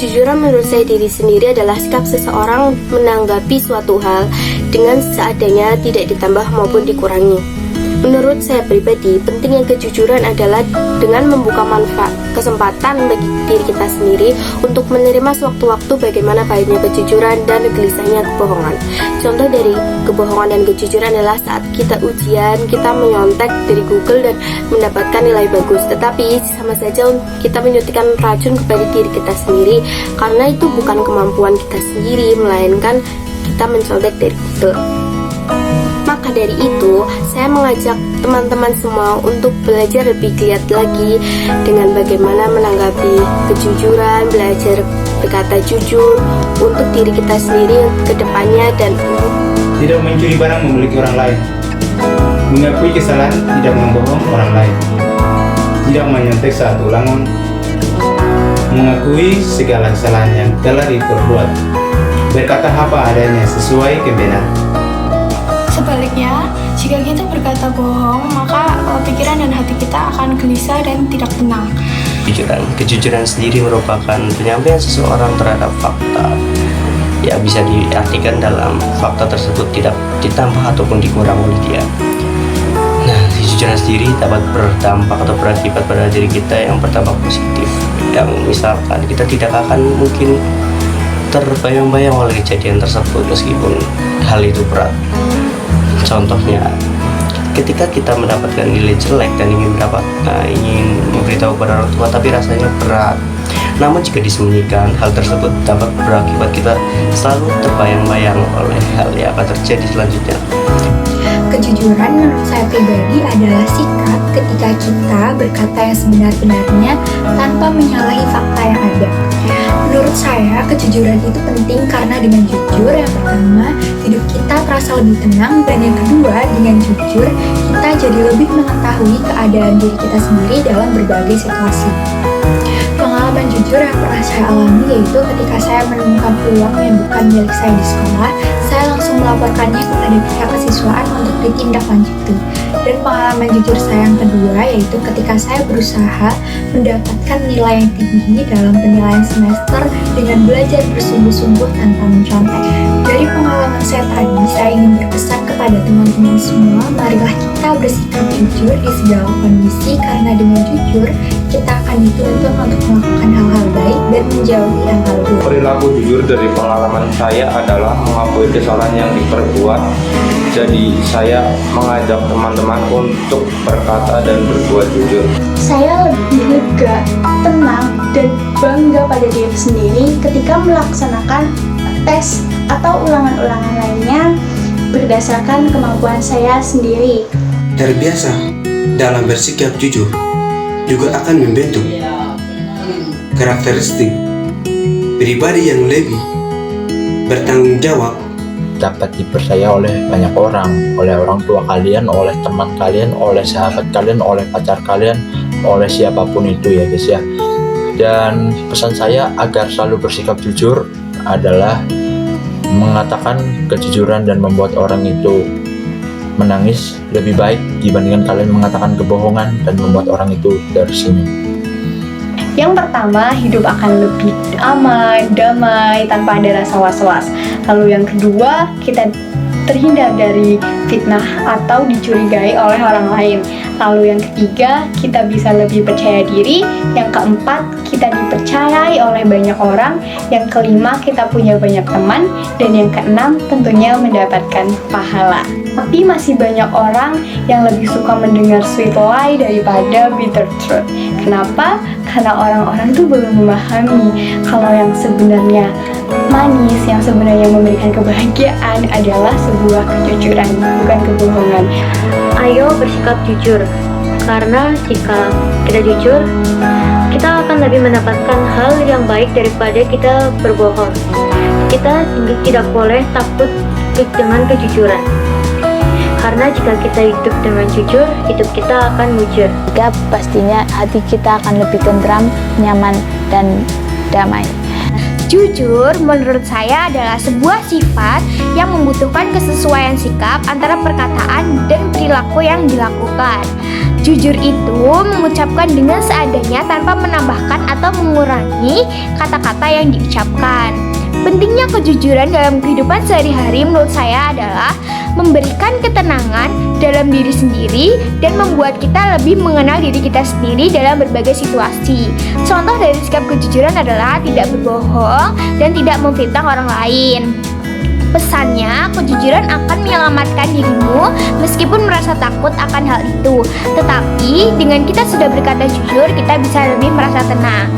Kejujuran menurut saya diri sendiri adalah sikap seseorang menanggapi suatu hal dengan seadanya, tidak ditambah maupun dikurangi. Menurut saya pribadi, pentingnya kejujuran adalah dengan membuka kesempatan bagi diri kita sendiri untuk menerima sewaktu-waktu bagaimana baiknya kejujuran dan gelisahnya kebohongan. Contoh dari kebohongan dan kejujuran adalah saat kita ujian, kita menyontek dari Google dan mendapatkan nilai bagus, tetapi sama saja kita menyuntikkan racun kepada diri kita sendiri, karena itu bukan kemampuan kita sendiri, melainkan kita mencontek dari Google. Maka dari itu, saya mengajak teman-teman semua untuk belajar lebih giat lagi dengan bagaimana menanggapi kejujuran, belajar berkata jujur untuk diri kita sendiri ke depannya, dan tidak mencuri barang memiliki orang lain, mengakui kesalahan, tidak membohong orang lain, tidak menyontek saat ulangan, mengakui segala kesalahan yang telah diperbuat, berkata apa adanya sesuai kebenaran. Sebaliknya, jika kita berkata bohong, maka pikiran dan hati kita akan gelisah dan tidak tenang. Kejujuran sendiri merupakan penyampaian seseorang terhadap fakta. Ya, bisa diartikan dalam fakta tersebut tidak ditambah ataupun dikurang oleh dia. Nah, kejujuran sendiri dapat berdampak atau berakibat pada diri kita yang berdampak positif. Yang misalkan kita tidak akan mungkin terbayang-bayang oleh kejadian tersebut meskipun hal itu berat. Contohnya, ketika kita mendapatkan nilai jelek dan ingin memberitahu kepada orang tua, tapi rasanya berat. Namun jika disembunyikan, hal tersebut dapat berakibat kita selalu terbayang-bayang oleh hal yang akan terjadi selanjutnya. Kejujuran menurut saya pribadi adalah sikap ketika kita berkata yang sebenar-benarnya tanpa menyalahi fakta yang ada. Menurut saya, kejujuran itu penting karena dengan jujur, yang pertama, hidup kita terasa lebih tenang, dan yang kedua, dengan jujur, kita jadi lebih mengetahui keadaan diri kita sendiri dalam berbagai situasi. Pengalaman jujur yang pernah saya alami yaitu ketika saya menemukan uang yang bukan milik saya di sekolah, saya langsung melaporkannya kepada pihak kesiswaan untuk ditindaklanjuti. Dan pengalaman jujur saya yang kedua yaitu ketika saya berusaha mendapatkan nilai yang tinggi dalam penilaian semester dengan belajar bersungguh-sungguh tanpa mencontek. Dari pengalaman saya tadi, saya ingin berpesan kepada teman-teman semua, marilah kita bersikap jujur di segala kondisi, karena dengan jujur kita akan dituntun untuk melakukan hal-hal baik dan menjauhi hal-hal buruk. Perilaku jujur dari pengalaman saya adalah mengakui kesalahan yang diperbuat. Jadi saya mengajak teman-teman untuk berkata dan berbuat jujur. Saya lebih lega, tenang, dan bangga pada diri sendiri ketika melaksanakan tes atau ulangan-ulangan lainnya berdasarkan kemampuan saya sendiri. Terbiasa dalam bersikap jujur juga akan membentuk karakteristik pribadi yang lebih bertanggung jawab, dapat dipercaya oleh banyak orang, oleh orang tua kalian, oleh teman kalian, oleh sahabat kalian, oleh pacar kalian, oleh siapapun itu ya guys ya. Dan pesan saya agar selalu bersikap jujur adalah mengatakan kejujuran dan membuat orang itu menangis lebih baik dibandingkan kalian mengatakan kebohongan dan membuat orang itu tersenyum. Yang pertama, hidup akan lebih aman, damai, tanpa ada rasa was-was. Lalu yang kedua, kita terhindar dari fitnah atau dicurigai oleh orang lain. Lalu yang ketiga, kita bisa lebih percaya diri. Yang keempat, kita dipercayai oleh banyak orang. Yang kelima, kita punya banyak teman. Dan yang keenam, tentunya mendapatkan pahala. Tapi masih banyak orang yang lebih suka mendengar sweet lie daripada bitter truth. Kenapa? Karena orang-orang itu belum memahami kalau yang sebenarnya manis, yang sebenarnya memberikan kebahagiaan adalah sebuah kejujuran, bukan kebohongan. ayo bersikap jujur, karena jika kita jujur, kita akan lebih mendapatkan hal yang baik daripada kita berbohong. Kita tidak boleh takut dengan kejujuran, karena jika kita hidup dengan jujur, hidup kita akan mujur. Jika pastinya hati kita akan lebih tentram, nyaman, dan damai. Jujur menurut saya adalah sebuah sifat yang membutuhkan kesesuaian sikap antara perkataan dan perilaku yang dilakukan. Jujur itu mengucapkan dengan seadanya tanpa menambahkan atau mengurangi kata-kata yang diucapkan. Pentingnya kejujuran dalam kehidupan sehari-hari menurut saya adalah memberikan ketenangan dalam diri sendiri dan membuat kita lebih mengenal diri kita sendiri dalam berbagai situasi. Contoh dari sikap kejujuran adalah tidak berbohong dan tidak memfitnah orang lain. Pesannya, kejujuran akan menyelamatkan dirimu meskipun merasa takut akan hal itu. Tetapi, dengan kita sudah berkata jujur, kita bisa lebih merasa tenang.